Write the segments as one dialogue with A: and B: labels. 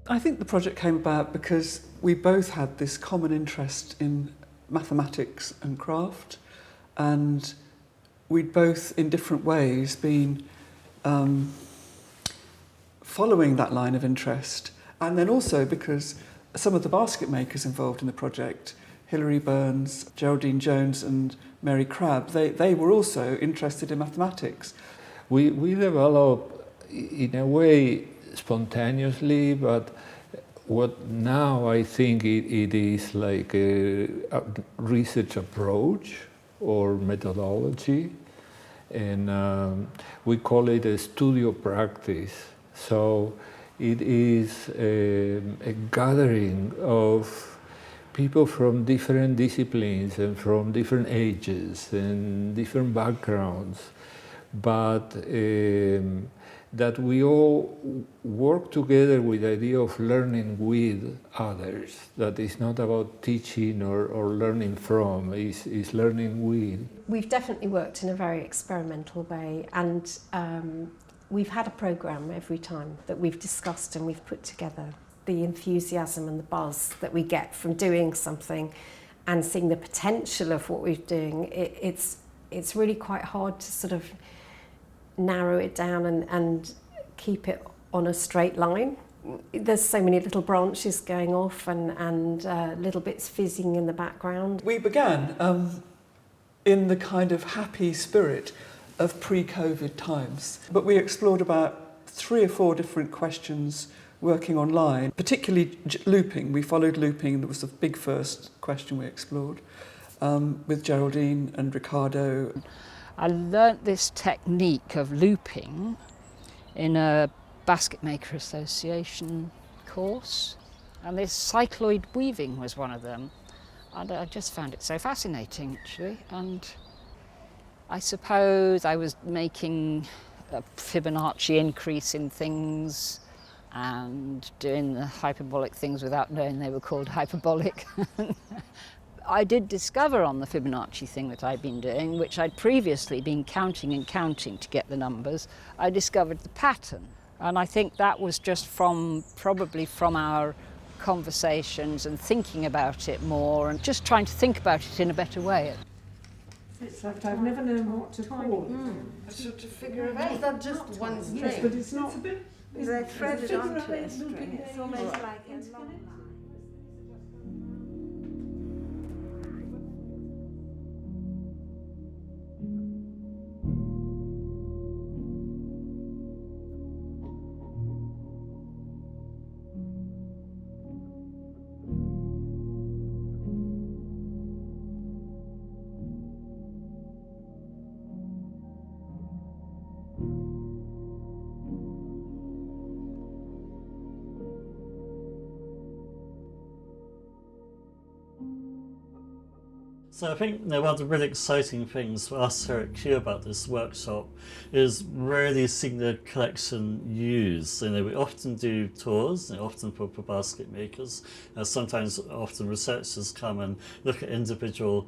A: I think the project came about because we both had this common interest in mathematics and craft, and we'd both, in different ways, been following that line of interest. And then also because some of the basket makers involved in the project, Hilary Burns, Geraldine Jones and Mary Crabb, they were also interested in mathematics.
B: We developed, in a way, spontaneously, but what now I think it is like a research approach or methodology, and we call it a studio practice. So it is a gathering of people from different disciplines and from different ages and different backgrounds, but that we all work together with the idea of learning with others. That is not about teaching or learning from, is learning with.
C: We've definitely worked in a very experimental way, and we've had a programme every time that we've discussed and we've put together. The enthusiasm and the buzz that we get from doing something and seeing the potential of what we're doing, it's really quite hard to sort of narrow it down and keep it on a straight line. There's so many little branches going off and little bits fizzing in the background.
A: We began in the kind of happy spirit of pre-COVID times, but we explored about 3 or 4 different questions working online, particularly looping. We followed looping. That was the big first question we explored with Geraldine and Ricardo.
D: I learnt this technique of looping in a Basketmaker Association course, and this cycloid weaving was one of them, and I just found it so fascinating actually. And I suppose I was making a Fibonacci increase in things and doing the hyperbolic things without knowing they were called hyperbolic. I did discover on the Fibonacci thing that I'd been doing, which I'd previously been counting and counting to get the numbers, I discovered the pattern. And I think that was just probably from our conversations and thinking about it more and just trying to think about it in a better way.
E: It's like I've never known what to call it.
F: Sort of figure of 8. Is that just one string?
E: Yes, but it's not.
F: They're threaded onto a string. It's almost like a long line.
G: So I think one of the really exciting things for us here at Kew about this workshop is really seeing the collection used. We often do tours, often for basket makers. Often researchers come and look at individual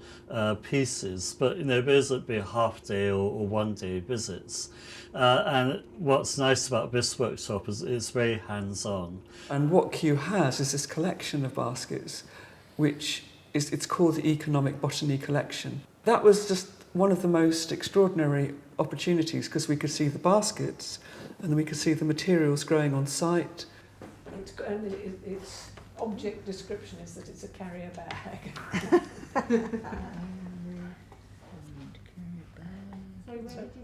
G: pieces, but those would be half-day or one-day visits. And what's nice about this workshop is it's very hands-on.
A: And what Kew has is this collection of baskets, which it's called the Economic Botany Collection. That was just one of the most extraordinary opportunities because we could see the baskets and then we could see the materials growing on site.
E: Its object description is that it's a carrier bag.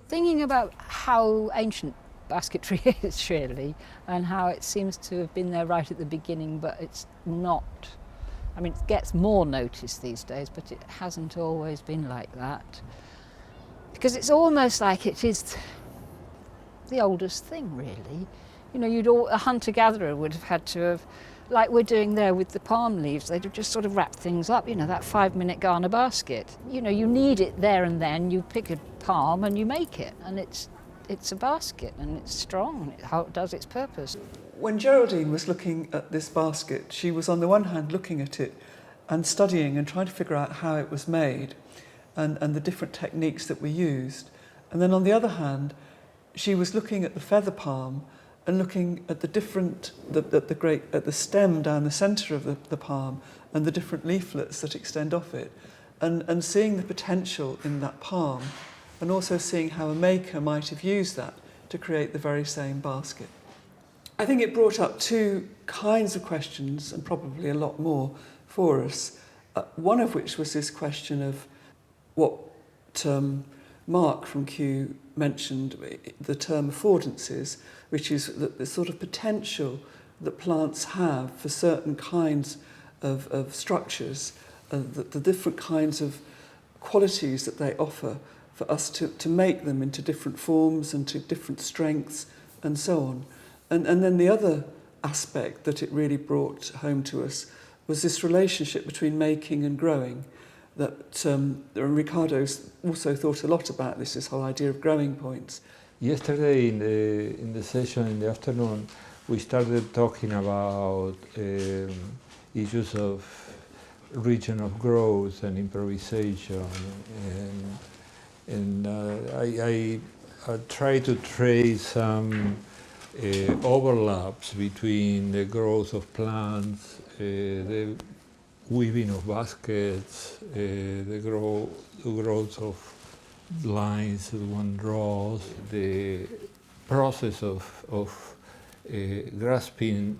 D: Thinking about how ancient basketry is really, and how it seems to have been there right at the beginning, but it's not. I mean, it gets more notice these days, but it hasn't always been like that. Because it's almost like it is the oldest thing, really. A hunter-gatherer would have had to have, like we're doing there with the palm leaves, they'd have just sort of wrapped things up, that 5-minute garner basket. You need it there and then, you pick a palm and you make it, and it's a basket, and it's strong, and it does its purpose.
A: When Geraldine was looking at this basket, she was on the one hand looking at it and studying and trying to figure out how it was made and the different techniques that we used. And then on the other hand, she was looking at the feather palm and looking at the stem down the centre of the palm and the different leaflets that extend off it, and seeing the potential in that palm, and also seeing how a maker might have used that to create the very same basket. I think it brought up two kinds of questions, and probably a lot more for us. One of which was this question of what Mark from Kew mentioned, the term affordances, which is the sort of potential that plants have for certain kinds of structures, the different kinds of qualities that they offer for us to make them into different forms and to different strengths and so on. And then the other aspect that it really brought home to us was this relationship between making and growing, that Ricardo's also thought a lot about this whole idea of growing points.
B: Yesterday in the session in the afternoon, we started talking about issues of region of growth and improvisation, and I try to trace some overlaps between the growth of plants, the weaving of baskets, the growth of lines that one draws, the process of grasping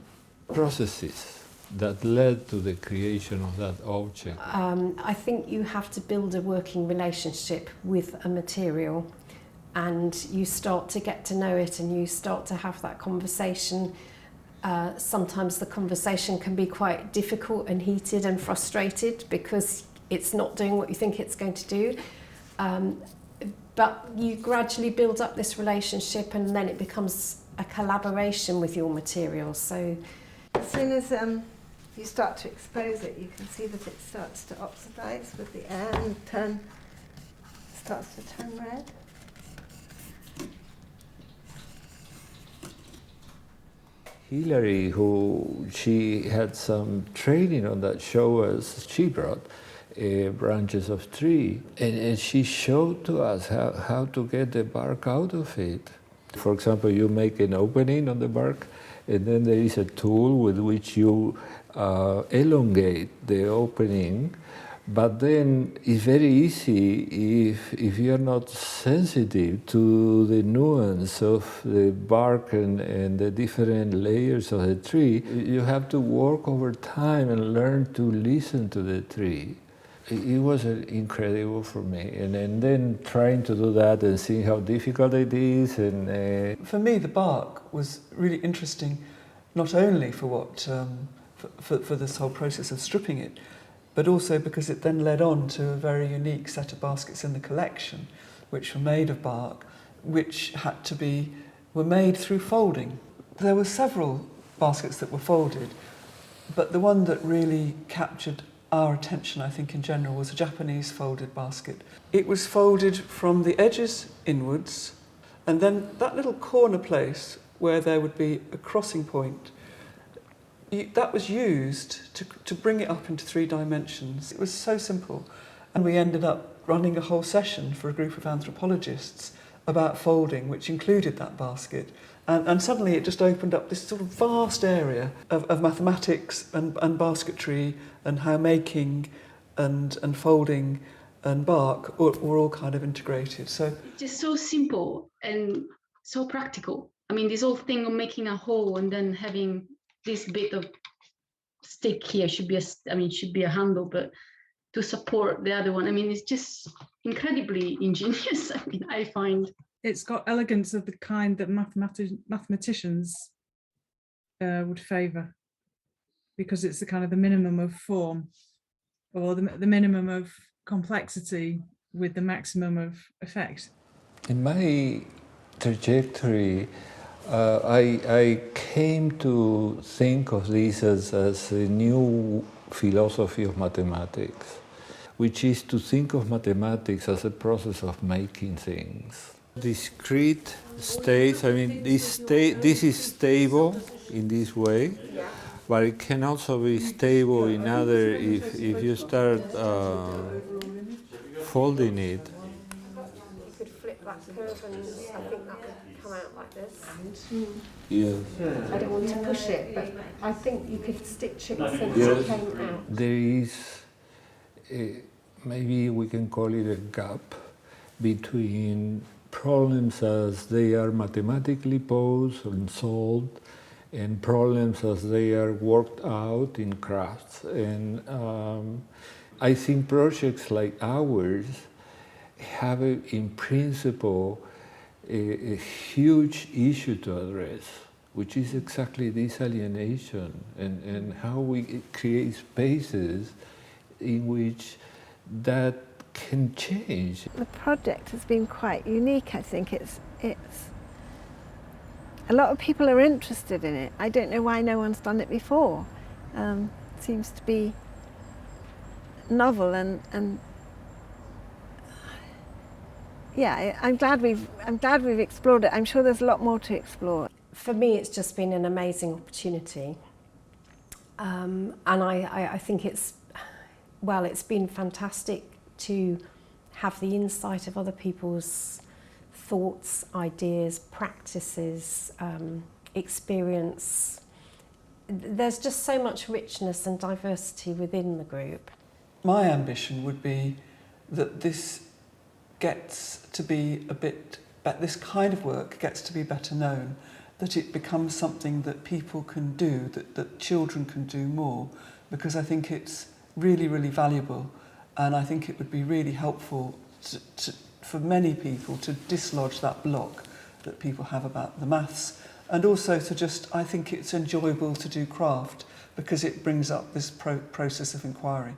B: processes that led to the creation of that object.
C: I think you have to build a working relationship with a material, and you start to get to know it and you start to have that conversation. Sometimes the conversation can be quite difficult and heated and frustrated because it's not doing what you think it's going to do. But you gradually build up this relationship, and then it becomes a collaboration with your materials. So
F: as soon as you start to expose it, you can see that it starts to oxidize with the air and starts to turn red.
B: Hilary, she had some training on that show us, she brought branches of tree, and she showed to us how to get the bark out of it. For example, you make an opening on the bark, and then there is a tool with which you elongate the opening, but then it's very easy if you're not sensitive to the nuance of the bark and the different layers of the tree. You have to work over time and learn to listen to the tree. It was incredible for me, and then trying to do that and seeing how difficult it is. And
A: for me, the bark was really interesting, not only for what for this whole process of stripping it, but also because it then led on to a very unique set of baskets in the collection, which were made of bark, which were made through folding. There were several baskets that were folded, but the one that really captured our attention, I think, in general, was a Japanese folded basket. It was folded from the edges inwards, and then that little corner place where there would be a crossing point, that was used to bring it up into 3 dimensions. It was so simple. And we ended up running a whole session for a group of anthropologists about folding, which included that basket. And suddenly it just opened up this sort of vast area of mathematics and basketry, and how making and folding and bark were all kind of integrated. So
H: it's just so simple and so practical. I mean, this whole thing of making a hole and then having this bit of stick here should be a handle, but to support the other one. I mean, it's just incredibly ingenious. I mean, I find
E: it's got elegance of the kind that mathematicians would favour, because it's the kind of the minimum of form, or the minimum of complexity with the maximum of effect.
B: in my trajectory, I came to think of this as a new philosophy of mathematics, which is to think of mathematics as a process of making things. Discrete states, I mean, this is stable in this way, but it can also be stable in other, if you start folding it.
C: you could flip that curve, and I think that would come out like this.
B: Yes.
C: I don't want to push it, but I think you could stitch it so that
B: Yes.
C: it came out.
B: There is, maybe we can call it a gap between problems as they are mathematically posed and solved and problems as they are worked out in crafts. And I think projects like ours have, in principle, a huge issue to address, which is exactly this alienation and how we create spaces in which that can change.
F: The project has been quite unique, I think. It's a lot of people are interested in it. I don't know why no one's done it before. Seems to be novel and yeah, I'm glad we've explored it. I'm sure there's a lot more to explore.
C: For me, it's just been an amazing opportunity, and I think it's been fantastic to have the insight of other people's thoughts, ideas, practices, experience. There's just so much richness and diversity within the group.
A: My ambition would be that this gets to be this kind of work gets to be better known, that it becomes something that people can do, that children can do more, because I think it's really, really valuable, and I think it would be really helpful for many people to dislodge that block that people have about the maths, and also I think it's enjoyable to do craft because it brings up this process of inquiry.